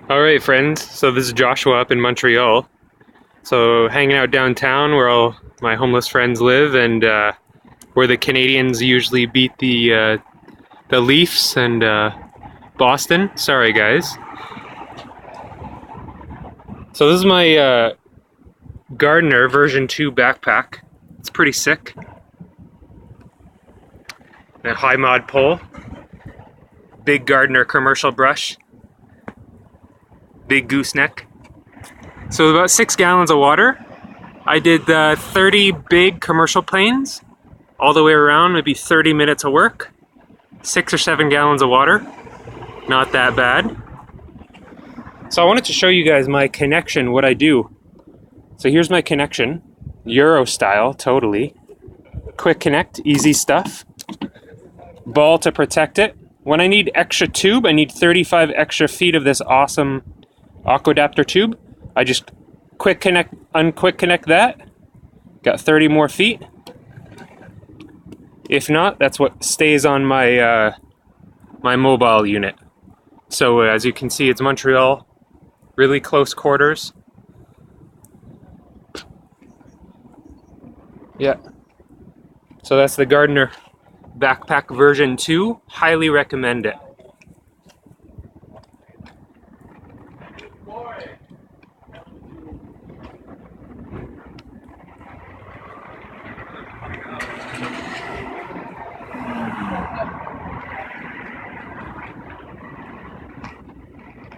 All right, friends. So this is Joshua up in Montreal. So hanging out downtown where all my homeless friends live, and where the Canadians usually beat the Leafs and Boston. Sorry, guys. So this is my Gardiner version 2 backpack. It's pretty sick. A high mod pole, big Gardiner commercial brush, big gooseneck. So about 6 gallons of water. I did 30 big commercial planes all the way around, maybe 30 minutes of work. 6 or 7 gallons of water. Not that bad. So I wanted to show you guys my connection, what I do. So here's my connection. Euro style, totally. Quick connect, easy stuff. Ball to protect it. When I need extra tube, I need 35 extra feet of this awesome aquadapter tube. I just quick connect, unquick connect that. Got 30 more feet. If not, that's what stays on my my mobile unit. So as you can see, it's Montreal, really close quarters. Yeah. So that's the Gardiner backpack version 2. Highly recommend it.